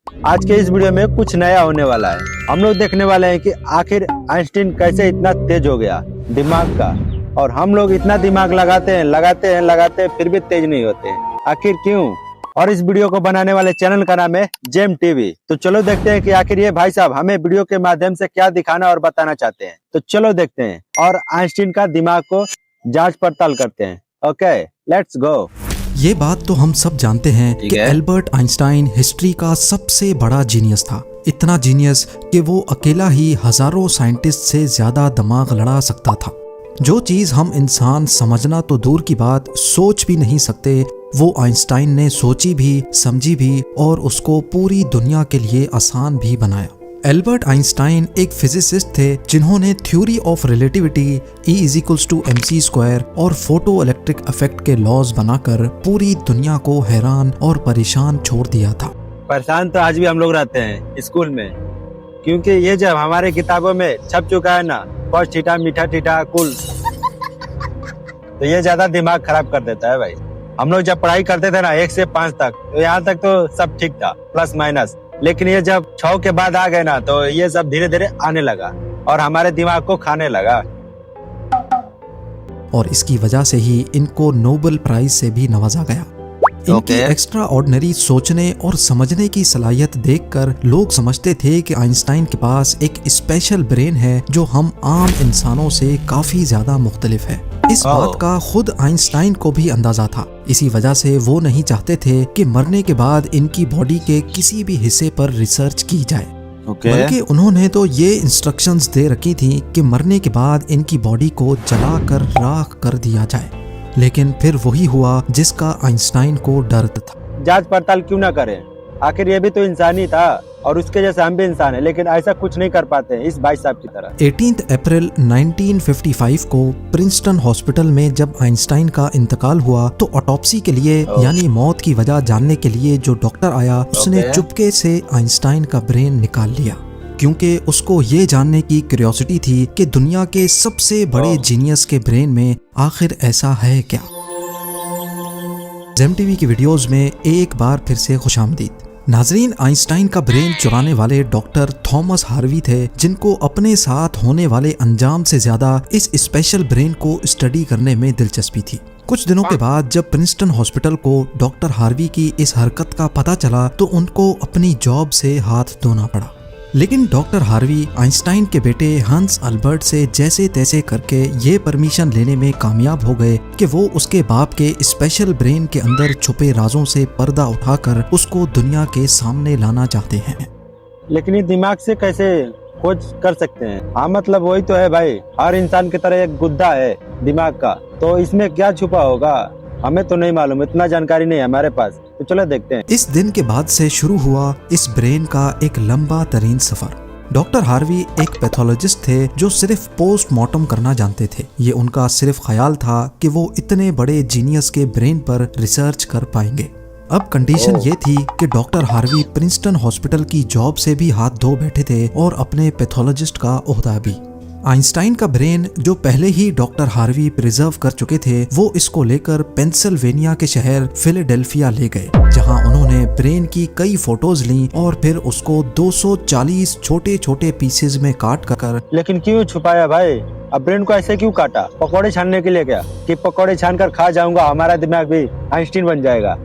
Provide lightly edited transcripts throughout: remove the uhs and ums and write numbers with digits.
आज के इस वीडियो में कुछ नया होने वाला है। हम लोग देखने वाले हैं कि आखिर आइंस्टीन कैसे इतना तेज हो गया दिमाग का, और हम लोग इतना दिमाग लगाते हैं फिर भी तेज नहीं होते, आखिर क्यों? और इस वीडियो को बनाने वाले चैनल का नाम है जेम टीवी। तो चलो देखते हैं कि आखिर ये भाई साहब हमें वीडियो के माध्यम से क्या दिखाना और बताना चाहते हैं। तो चलो देखते हैं और आइंस्टीन का दिमाग को जांच पड़ताल करते हैं। Okay, let's go. ये बात तो हम सब जानते हैं कि एल्बर्ट आइंस्टाइन हिस्ट्री का सबसे बड़ा जीनियस था। इतना जीनियस कि वो अकेला ही हजारों साइंटिस्ट से ज्यादा दिमाग लड़ा सकता था। जो चीज हम इंसान समझना तो दूर की बात, सोच भी नहीं सकते, वो आइंस्टाइन ने सोची भी, समझी भी और उसको पूरी दुनिया के लिए आसान भी बनाया। एल्बर्ट आइंस्टाइन एक फिजिसिस्ट थे जिन्होंने थ्योरी ऑफ रिलेटिविटी, E=mc² और फोटो इलेक्ट्रिक इफेक्ट के लॉज बनाकर पूरी दुनिया को हैरान और परेशान छोड़ दिया था। परेशान तो आज भी हम लोग रहते हैं स्कूल में, क्योंकि ये जब हमारे किताबों में छप चुका है ना, कॉस थीटा मीठा थीटा कुल, तो ये ज्यादा दिमाग खराब कर देता है भाई। हम लोग जब पढ़ाई करते थे ना 1 से 5 तक, तो यहाँ तक तो सब ठीक था, प्लस माइनस, लेकिन ये जब 6 के बाद आ गए ना, तो ये सब धीरे धीरे आने लगा और हमारे दिमाग को खाने लगा। और इसकी वजह से ही इनको नोबेल प्राइज से भी नवाजा गया। इनकी एक्स्ट्रा ऑर्डिनरी सोचने और समझने की सलाहियत देखकर लोग समझते थे कि आइंस्टाइन के पास एक स्पेशल ब्रेन है जो हम आम इंसानों से काफी ज्यादा मुख्तलिफ है। इस बात का खुद आइंस्टाइन को भी अंदाजा था। इसी वजह से वो नहीं चाहते थे कि मरने के बाद इनकी बॉडी के किसी भी हिस्से पर रिसर्च की जाए। बल्कि उन्होंने तो ये इंस्ट्रक्शंस दे रखी थी कि मरने के बाद इनकी बॉडी को जलाकर राख कर दिया जाए। लेकिन फिर वही हुआ जिसका आइंस्टाइन को डर था। जांच पड़ताल क्यों ना करें? आखिर ये भी तो इंसान ही था और उसके जैसे हम भी इंसान हैं, लेकिन ऐसा कुछ नहीं कर पाते हैं इस भाई साहब की तरह। 18 अप्रैल 1955 को प्रिंसटन हॉस्पिटल में जब आइंस्टाइन का इंतकाल हुआ तो ऑटोप्सी के लिए यानी मौत की वजह जानने के लिए जो डॉक्टर आया, उसने चुपके से आइंस्टाइन का ब्रेन निकाल लिया, क्योंकि उसको ये जानने की क्यूरियोसिटी थी कि दुनिया के सबसे बड़े जीनियस के ब्रेन में आखिर ऐसा है क्या। जेम टीवी की वीडियोस में एक बार फिर से खुशामदीद। नाजरीन, आइंस्टाइन का ब्रेन चुराने वाले डॉक्टर थॉमस हार्वी थे, जिनको अपने साथ होने वाले अंजाम से ज्यादा इस स्पेशल ब्रेन को स्टडी करने में दिलचस्पी थी। कुछ दिनों के बाद जब प्रिंसटन हॉस्पिटल को डॉक्टर हार्वी की इस हरकत का पता चला तो उनको अपनी जॉब से हाथ धोना पड़ा। लेकिन डॉक्टर हार्वी आइंस्टाइन के बेटे हंस अल्बर्ट से जैसे तैसे करके ये परमिशन लेने में कामयाब हो गए कि वो उसके बाप के स्पेशल ब्रेन के अंदर छुपे राजों से पर्दा उठाकर उसको दुनिया के सामने लाना चाहते हैं। लेकिन ये दिमाग से कैसे खोज कर सकते हैं? हाँ, मतलब वही तो है भाई, हर इंसान की तरह एक गुद्दा है दिमाग का, तो इसमें क्या छुपा होगा हमें तो नहीं मालूम, इतना जानकारी नहीं है हमारे पास। तो चलो देखते हैं। इस दिन के बाद से शुरू हुआ इस ब्रेन का एक लंबा तरीन सफर। डॉक्टर हार्वी एक पैथोलॉजिस्ट थे जो सिर्फ पोस्टमार्टम करना जानते थे। ये उनका सिर्फ ख्याल था कि वो इतने बड़े जीनियस के ब्रेन पर रिसर्च कर पाएंगे। अब कंडीशन ये थी कि डॉक्टर हार्वी प्रिंसटन हॉस्पिटल की जॉब से भी हाथ धो बैठे थे और अपने पैथोलॉजिस्ट का ओहदा भी। आइंस्टाइन का ब्रेन जो पहले ही डॉक्टर हार्वी प्रिजर्व कर चुके थे, वो इसको लेकर पेंसिल्वेनिया के शहर फिलाडेल्फिया ले गए, जहां उन्होंने ब्रेन की कई फोटोज ली और फिर उसको 240 छोटे छोटे पीसेज में काट कर। लेकिन क्यों छुपाया भाई? अब ब्रेन को ऐसे क्यों काटा? पकौड़े छानने के लिए क्या, कि पकौड़े छान कर खा जाऊंगा, हमारा दिमाग भी आइंस्टीन बन जाएगा?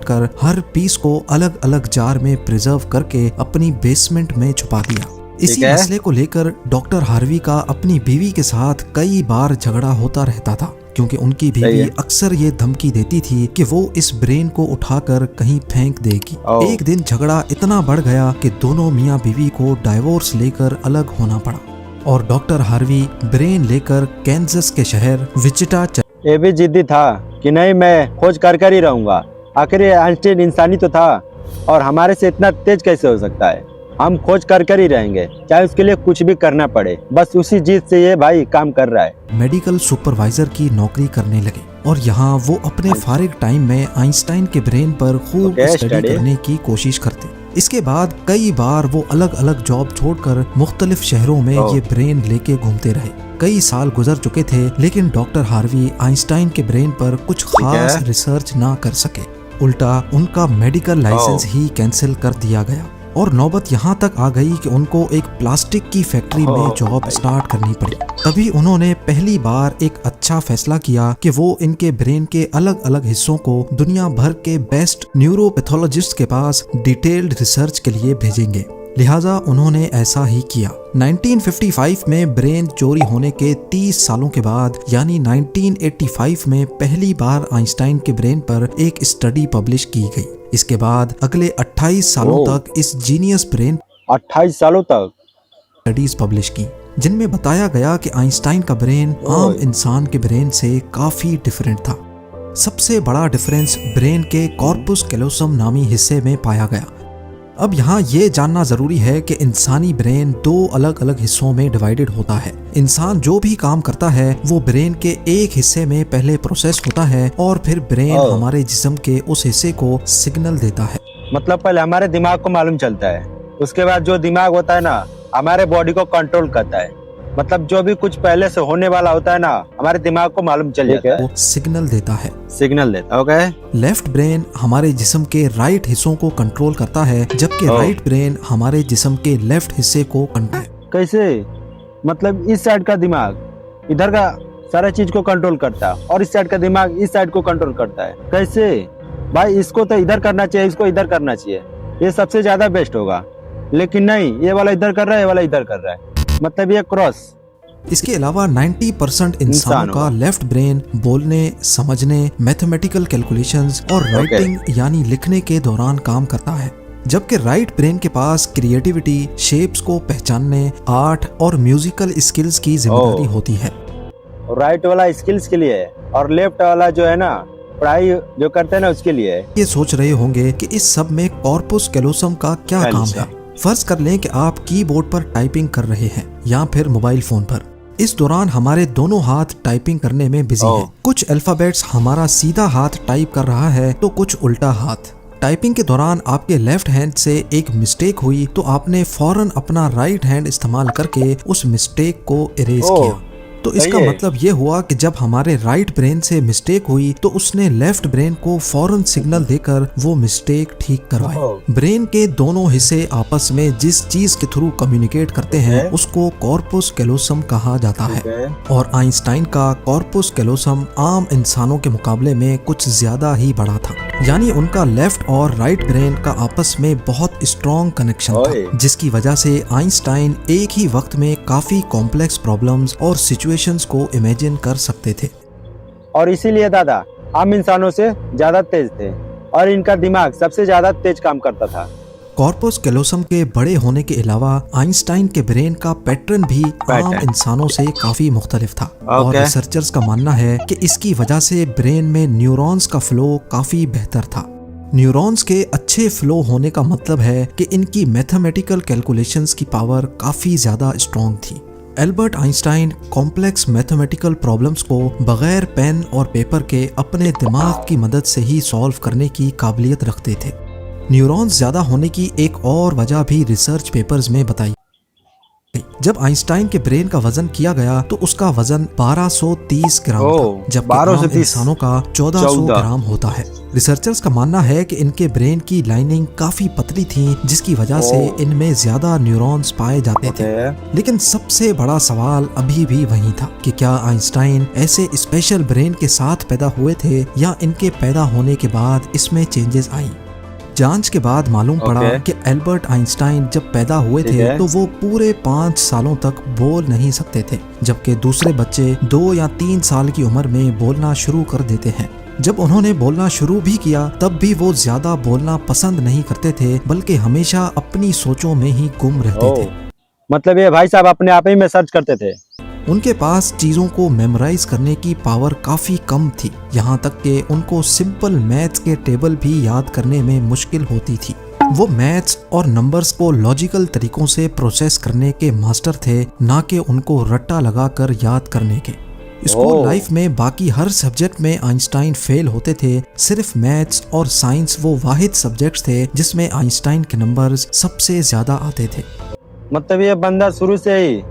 कर हर पीस को अलग अलग जार में प्रिजर्व करके अपनी बेसमेंट में छुपा दिया। इसी मसले को लेकर डॉक्टर हार्वी का अपनी बीवी के साथ कई बार झगड़ा होता रहता था, क्योंकि उनकी बीवी अक्सर ये धमकी देती थी कि वो इस ब्रेन को उठाकर कहीं फेंक देगी। एक दिन झगड़ा इतना बढ़ गया कि दोनों मियाँ बीवी को डाइवोर्स लेकर अलग होना पड़ा और डॉक्टर हार्वी ब्रेन लेकर कैंसस के शहर विचिटा। ये भी जिद्दी था कि नहीं, मैं खोज कर ही रहूंगा। आखिर ये आइंस्टीन इंसानी तो था, और हमारे से इतना तेज कैसे हो सकता है? हम खोज कर ही रहेंगे, चाहे उसके लिए कुछ भी करना पड़े। बस उसी जिद से ये भाई काम कर रहा है। मेडिकल सुपरवाइजर की नौकरी करने लगे और यहाँ वो अपने फारिग टाइम में आइंस्टाइन के ब्रेन पर खूब स्टडी करने की कोशिश करते। इसके बाद कई बार वो अलग अलग जॉब छोड़कर मुख्तलिफ शहरों में ये ब्रेन लेके घूमते रहे। कई साल गुजर चुके थे, लेकिन डॉक्टर हार्वी आइंस्टाइन के ब्रेन पर कुछ खास रिसर्च ना कर सके। उल्टा उनका मेडिकल लाइसेंस ही कैंसिल कर दिया गया और नौबत यहाँ तक आ गई कि उनको एक प्लास्टिक की फैक्ट्री में जॉब स्टार्ट करनी पड़ी। तभी उन्होंने पहली बार एक अच्छा फैसला किया कि वो इनके ब्रेन के अलग अलग हिस्सों को दुनिया भर के बेस्ट न्यूरोपैथोलॉजिस्ट के पास डिटेल्ड रिसर्च के लिए भेजेंगे। लिहाजा उन्होंने ऐसा ही किया। 1955 में ब्रेन चोरी होने के 30 सालों के बाद यानी 1985 में पहली बार आइंस्टाइन के ब्रेन पर एक स्टडी पब्लिश की गई। इसके बाद अगले 28 सालों तक इस जीनियस ब्रेन 28 सालों तक स्टडीज पब्लिश की, जिनमें बताया गया कि आइंस्टाइन का ब्रेन आम इंसान के ब्रेन से काफी डिफरेंट था। सबसे बड़ा डिफरेंस ब्रेन के कॉर्पस कैलोसम नामी हिस्से में पाया गया। अब यहाँ ये जानना जरूरी है कि इंसानी ब्रेन दो अलग अलग हिस्सों में डिवाइडेड होता है। इंसान जो भी काम करता है वो ब्रेन के एक हिस्से में पहले प्रोसेस होता है और फिर ब्रेन हमारे जिस्म के उस हिस्से को सिग्नल देता है। मतलब पहले हमारे दिमाग को मालूम चलता है, उसके बाद जो दिमाग होता है ना हमारे बॉडी को कंट्रोल करता है। मतलब जो भी कुछ पहले से होने वाला होता है ना हमारे दिमाग को मालूम चल जाता है, वो सिग्नल देता है। सिग्नल देता है। ओके। लेफ्ट ब्रेन हमारे जिस्म के राइट हिस्सों को कंट्रोल करता है, जबकि राइट ब्रेन हमारे जिस्म के लेफ्ट हिस्से को कंट्रोल। कैसे? मतलब इस साइड का दिमाग इधर का सारा चीज को कंट्रोल करता है और इस साइड का दिमाग इस साइड को कंट्रोल करता है। कैसे भाई? इसको तो इधर करना चाहिए, इसको इधर करना चाहिए, ये सबसे ज्यादा बेस्ट होगा। लेकिन नहीं, ये वाला इधर कर रहा है, ये वाला इधर कर रहा है, मतलब ये क्रॉस। इसके अलावा 90% इंसानों का लेफ्ट ब्रेन बोलने, समझने, मैथमेटिकल कैलकुलेशंस और राइटिंग यानी लिखने के दौरान काम करता है, जबकि राइट ब्रेन के पास क्रिएटिविटी, शेप्स को पहचानने, आर्ट और म्यूजिकल स्किल्स की जिम्मेदारी होती है। राइट वाला स्किल्स के लिए है और लेफ्ट वाला जो है ना पढ़ाई जो करते हैं ना उसके लिए है। ये सोच रहे होंगे कि इस सब में कॉर्पस कैलोसम का क्या काम है। फर्ज कर लें कि आप कीबोर्ड पर टाइपिंग कर रहे हैं या फिर मोबाइल फोन पर। इस दौरान हमारे दोनों हाथ टाइपिंग करने में बिजी हैं। कुछ अल्फाबेट्स हमारा सीधा हाथ टाइप कर रहा है तो कुछ उल्टा हाथ। टाइपिंग के दौरान आपके लेफ्ट हैंड से एक मिस्टेक हुई तो आपने फौरन अपना राइट हैंड इस्तेमाल करके उस मिस्टेक को इरेज किया। तो इसका मतलब ये हुआ कि जब हमारे राइट ब्रेन से मिस्टेक हुई तो उसने लेफ्ट ब्रेन को फौरन सिग्नल देकर वो मिस्टेक ठीक करवाई। ब्रेन के दोनों हिस्से आपस में जिस चीज के थ्रू कम्युनिकेट करते हैं उसको कॉर्पस कैलोसम कहा जाता है। और आइंस्टाइन का कॉर्पस कैलोसम आम इंसानों के मुकाबले में कुछ ज्यादा ही बड़ा था, यानी उनका लेफ्ट और राइट ब्रेन का आपस में बहुत स्ट्रॉन्ग कनेक्शन था, जिसकी वजह से आइंस्टाइन एक ही वक्त में काफी कॉम्प्लेक्स प्रॉब्लम्स और सिचुएशंस को इमेजिन कर सकते थे। और इसीलिए दादा आम इंसानों से ज्यादा तेज थे और इनका दिमाग सबसे ज्यादा तेज काम करता था। कॉर्पस कैलोसम के बड़े होने के अलावा आइंस्टाइन के ब्रेन का पैटर्न भी आम इंसानों से काफी मुख्तलिफ था। और रिसर्चर्स का मानना है कि इसकी वजह से ब्रेन में न्यूरॉन्स का फ्लो काफी बेहतर था। न्यूरॉन्स के अच्छे फ्लो होने का मतलब है कि इनकी मैथमेटिकल कैलकुलेशंस की पावर काफी ज्यादा स्ट्रॉन्ग थी। Albert Einstein complex mathematical problems को बगैर पेन और पेपर के अपने दिमाग की मदद से ही सॉल्व करने की काबिलियत रखते थे। न्यूरॉन्स ज्यादा होने की एक और वजह भी रिसर्च पेपर्स में बताई। जब आइंस्टाइन के ब्रेन का वजन किया गया तो उसका वजन 1230 ग्राम था, जबकि आम इंसानों का 1400 ग्राम होता है। रिसर्चर्स का मानना है कि इनके ब्रेन की लाइनिंग काफी पतली थी, जिसकी वजह से इनमें ज्यादा न्यूरॉन्स पाए जाते थे। लेकिन सबसे बड़ा सवाल अभी भी वही था कि क्या आइंस्टाइन ऐसे स्पेशल ब्रेन के साथ पैदा हुए थे या इनके पैदा होने के बाद इसमें चेंजेस आई। जांच के बाद मालूम पड़ा कि एल्बर्ट आइंस्टाइन जब पैदा हुए थे तो वो पूरे 5 सालों तक बोल नहीं सकते थे, जबकि दूसरे बच्चे 2 या 3 साल की उम्र में बोलना शुरू कर देते हैं। जब उन्होंने बोलना शुरू भी किया तब भी वो ज्यादा बोलना पसंद नहीं करते थे, बल्कि हमेशा अपनी सोचों में ही गुम रहते थे। मतलब ये भाई साहब अपने आप ही में सर्च करते थे। उनके पास चीजों को मेमोराइज करने की पावर काफी कम थी, यहाँ तक कि उनको सिंपल मैथ्स के टेबल भी याद करने में मुश्किल होती थी। वो मैथ्स और नंबर्स को लॉजिकल तरीकों से प्रोसेस करने के मास्टर थे, ना कि उनको रट्टा लगाकर याद करने के। स्कूल लाइफ में बाकी हर सब्जेक्ट में आइंस्टाइन फेल होते थे, सिर्फ मैथ्स और साइंस वो वाहिद सब्जेक्ट्स थे जिसमें आइंस्टाइन के नंबर्स सबसे ज्यादा आते थे। मतलब ये बंदा शुरू से ही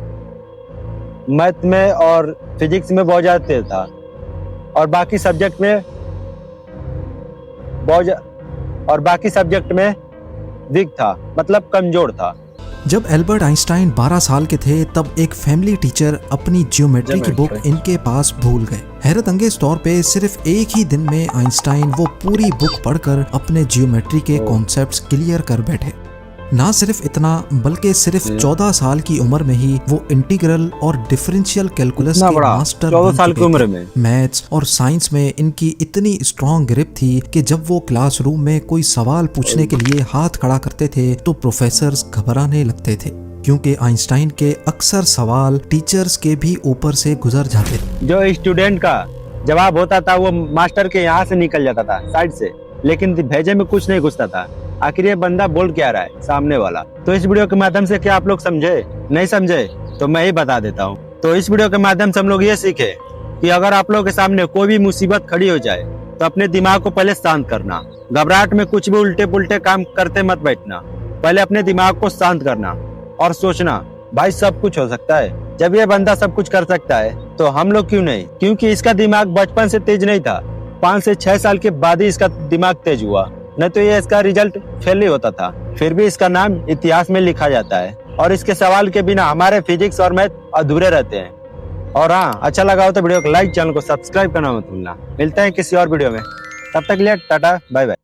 मैथ में और फिजिक्स में बहुत ज्यादा तेज था और बाकी सब्जेक्ट में और बाकी सब्जेक्ट में वीक था, मतलब कमजोर था। जब एल्बर्ट आइंस्टाइन 12 साल के थे तब एक फैमिली टीचर अपनी ज्योमेट्री की बुक इनके पास भूल गए। हैरत अंगेज तौर पे सिर्फ एक ही दिन में आइंस्टाइन वो पूरी बुक पढ़कर अपने ज्योमेट्री के कॉन्सेप्ट्स क्लियर कर बैठे। ना सिर्फ इतना बल्कि सिर्फ 14 साल की उम्र में ही वो इंटीग्रल और डिफरेंशियल कैलकुलस के मास्टर 14 साल की उम्र में। मैथ्स और साइंस में इनकी इतनी स्ट्रॉन्ग ग्रिप थी कि जब वो क्लासरूम में कोई सवाल पूछने के लिए हाथ खड़ा करते थे तो प्रोफेसर्स घबराने लगते थे, क्योंकि आइंस्टाइन के अक्सर सवाल टीचर्स के भी ऊपर से गुजर जाते थे। जो स्टूडेंट का जवाब होता था वो मास्टर के यहाँ से निकल जाता था, साइड से, लेकिन भेजे में कुछ नहीं घुसता था। आखिर ये बंदा बोल क्या रहा है सामने वाला। तो इस वीडियो के माध्यम से क्या आप लोग समझे? नहीं समझे तो मैं ही बता देता हूँ। तो इस वीडियो के माध्यम से हम लोग ये सीखे कि अगर आप लोग के सामने कोई भी मुसीबत खड़ी हो जाए तो अपने दिमाग को पहले शांत करना। घबराहट में कुछ भी उल्टे पुल्टे काम करते मत बैठना। पहले अपने दिमाग को शांत करना और सोचना भाई सब कुछ हो सकता है। जब ये बंदा सब कुछ कर सकता है तो हम लोग क्यों नहीं? क्योंकि इसका दिमाग बचपन से तेज नहीं था, 5 से 6 साल के बाद ही इसका दिमाग तेज हुआ, नहीं तो ये इसका रिजल्ट फेल ही होता था। फिर भी इसका नाम इतिहास में लिखा जाता है और इसके सवाल के बिना हमारे फिजिक्स और मैथ अधूरे रहते हैं। और हाँ, अच्छा लगा हो तो वीडियो को लाइक, चैनल को सब्सक्राइब करना मत भूलना। मिलते हैं किसी और वीडियो में, तब तक के लिए टाटा बाय बाय।